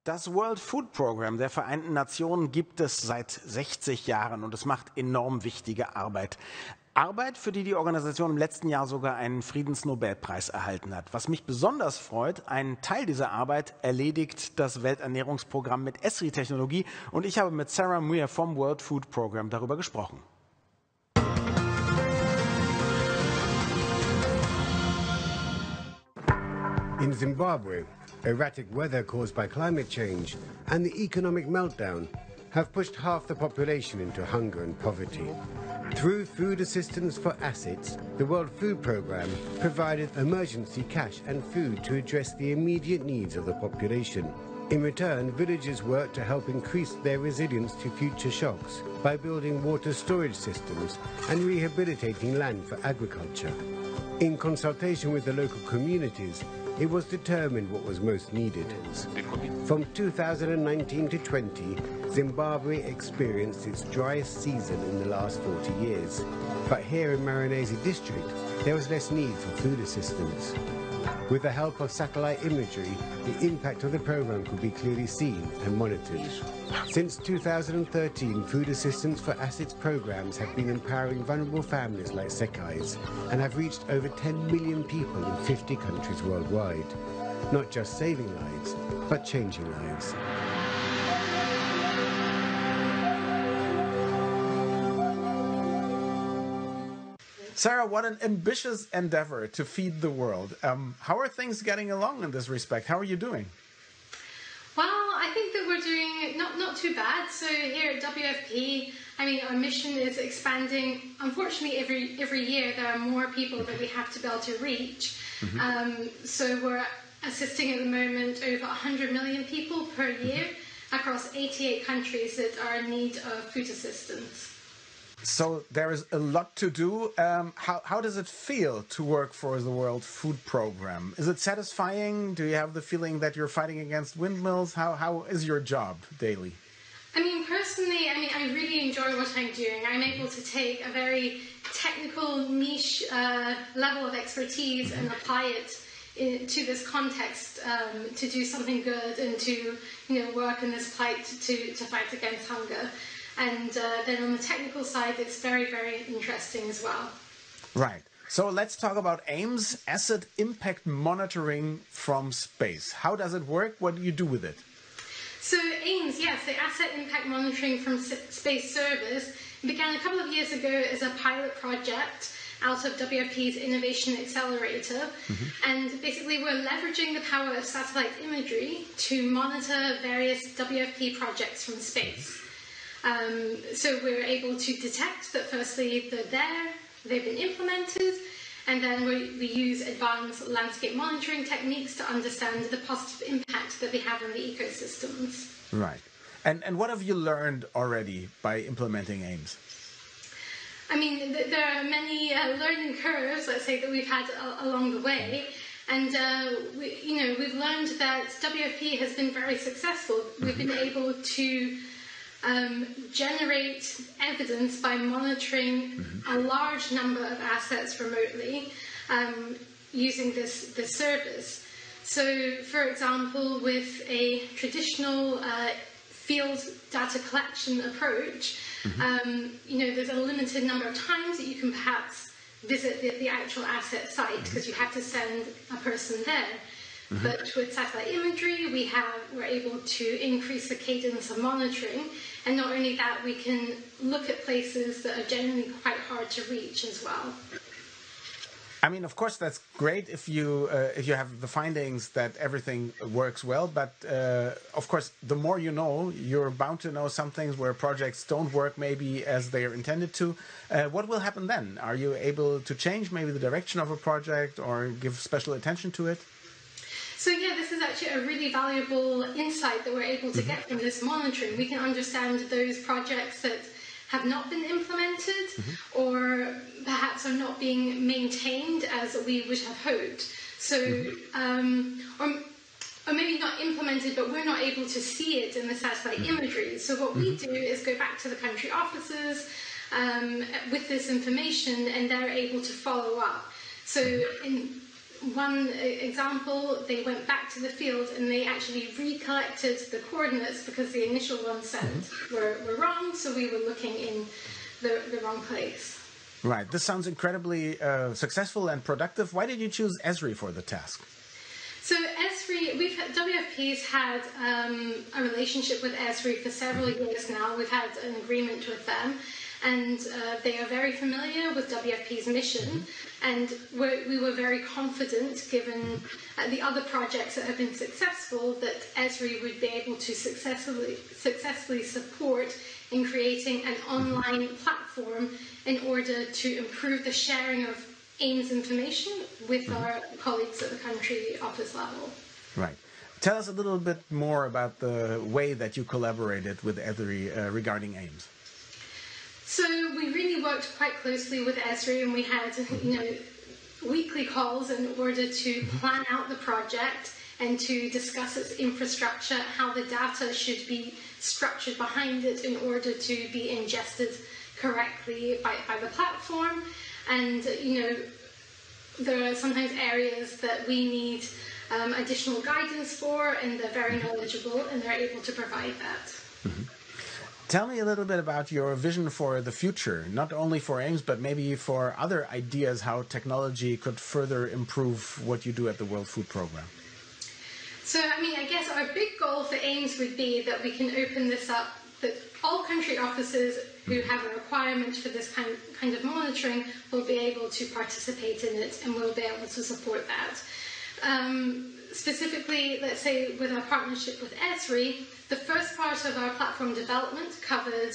Das World Food Program der Vereinten Nationen gibt es seit 60 Jahren und es macht enorm wichtige Arbeit. Arbeit, für die die Organisation im letzten Jahr sogar einen Friedensnobelpreis erhalten hat. Was mich besonders freut, einen Teil dieser Arbeit erledigt das Welternährungsprogramm mit Esri-Technologie und ich habe mit Sarah Muir vom World Food Program darüber gesprochen. In Zimbabwe, erratic weather caused by climate change and the economic meltdown have pushed half the population into hunger and poverty. Through food assistance for assets, the World Food Programme provided emergency cash and food to address the immediate needs of the population. In return, villagers worked to help increase their resilience to future shocks by building water storage systems and rehabilitating land for agriculture. In consultation with the local communities, it was determined what was most needed. From 2019 to 20, Zimbabwe experienced its driest season in the last 40 years. But here in Maranese district, there was less need for food assistance. With the help of satellite imagery, the impact of the program could be clearly seen and monitored. Since 2013, food assistance for assets programs have been empowering vulnerable families like Sekai's and have reached over 10 million people in 50 countries worldwide. Not just saving lives, but changing lives. Sarah, what an ambitious endeavor to feed the world. How are things getting along in this respect? How are you doing? Well, I think that we're doing not too bad. So here at WFP, I mean, our mission is expanding. Unfortunately, every year there are more people that we have to be able to reach. So we're assisting at the moment over 100 million people per year across 88 countries that are in need of food assistance. So there is a lot to do. How does it feel to work for the World Food Program? Is it satisfying? Do you have the feeling that you're fighting against windmills? How is your job daily? I mean, personally, I really enjoy what I'm doing. I'm able to take a very technical, niche level of expertise and apply it to this context to do something good and to work in this plight to fight against hunger. And then on the technical side, it's very, very interesting as well. Right. So let's talk about AIMS, Asset Impact Monitoring from Space. How does it work? What do you do with it? So AIMS, yes, the Asset Impact Monitoring from Space service began a couple of years ago as a pilot project out of WFP's Innovation Accelerator. And basically we're leveraging the power of satellite imagery to monitor various WFP projects from space. So we're able to detect that firstly they're there, they've been implemented, and then we use advanced landscape monitoring techniques to understand the positive impact that they have on the ecosystems. Right. And what have you learned already by implementing AIMS? I mean, there are many learning curves, let's say, that we've had along the way. And we've learned that WFP has been very successful. We've been able to generate evidence by monitoring a large number of assets remotely using this service. So, for example, with a traditional field data collection approach, there's a limited number of times that you can perhaps visit the actual asset site because you have to send a person there. But with satellite imagery, we're able to increase the cadence of monitoring, and not only that, we can look at places that are generally quite hard to reach as well. I mean, of course, that's great if you have the findings that everything works well. But of course, the more you know, you're bound to know some things where projects don't work maybe as they are intended to. What will happen then? Are you able to change maybe the direction of a project or give special attention to it? So yeah, this is actually a really valuable insight that we're able to get from this monitoring. We can understand those projects that have not been implemented or perhaps are not being maintained as we would have hoped. So, or maybe not implemented, but we're not able to see it in the satellite imagery. So what we do is go back to the country offices with this information, and they're able to follow up. So one example, they went back to the field and they actually recollected the coordinates because the initial ones sent were wrong, so we were looking in the wrong place. Right. This sounds incredibly successful and productive. Why did you choose Esri for the task? So Esri, WFP's had a relationship with Esri for several years now. We've had an agreement with them, and they are very familiar with WFP's mission, and we were very confident, given the other projects that have been successful, that Esri would be able to successfully support in creating an online platform in order to improve the sharing of AIMS information with our colleagues at the country office level. Right. Tell us a little bit more about the way that you collaborated with Esri regarding AIMS. So we really worked quite closely with Esri, and we had weekly calls in order to plan out the project and to discuss its infrastructure, how the data should be structured behind it in order to be ingested correctly by the platform. And there are sometimes areas that we need additional guidance for, and they're very knowledgeable and they're able to provide that. Tell me a little bit about your vision for the future, not only for AIMS, but maybe for other ideas how technology could further improve what you do at the World Food Programme. So, I guess our big goal for AIMS would be that we can open this up, that all country offices who have a requirement for this kind of monitoring will be able to participate in it, and will be able to support that. Specifically, let's say with our partnership with Esri, the first part of our platform development covered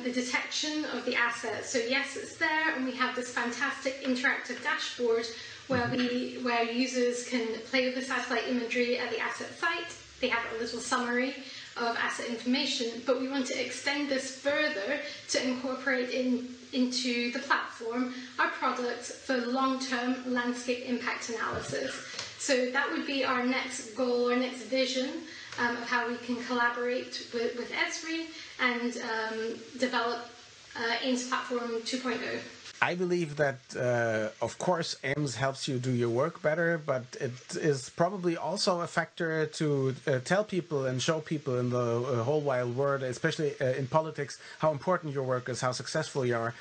the detection of the assets. So yes, it's there, and we have this fantastic interactive dashboard where users can play with the satellite imagery at the asset site. They have a little summary of asset information, but we want to extend this further to incorporate into the platform our products for long-term landscape impact analysis. So that would be our next goal, our next vision of how we can collaborate with Esri and develop AIMS Platform 2.0. I believe that, of course, AIMS helps you do your work better, but it is probably also a factor to tell people and show people in the whole wide world, especially in politics, how important your work is, how successful you are,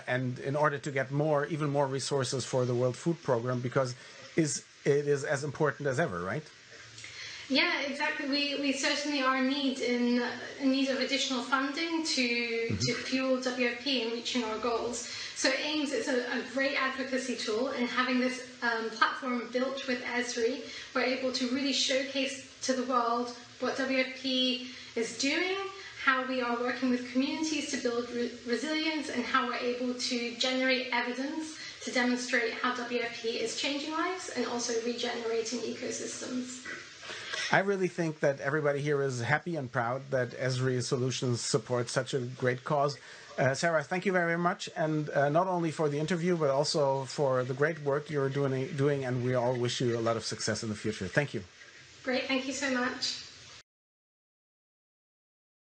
and in order to get even more resources for the World Food Programme, because it is as important as ever, right? Yeah, exactly. We certainly are in need of additional funding to fuel WFP in reaching our goals. So AIMS is a great advocacy tool, and having this platform built with Esri, we're able to really showcase to the world what WFP is doing, how we are working with communities to build resilience, and how we're able to generate evidence to demonstrate how WFP is changing lives and also regenerating ecosystems. I really think that everybody here is happy and proud that Esri Solutions supports such a great cause. Sarah, thank you very much, and not only for the interview, but also for the great work you're doing, and we all wish you a lot of success in the future. Thank you. Great, thank you so much.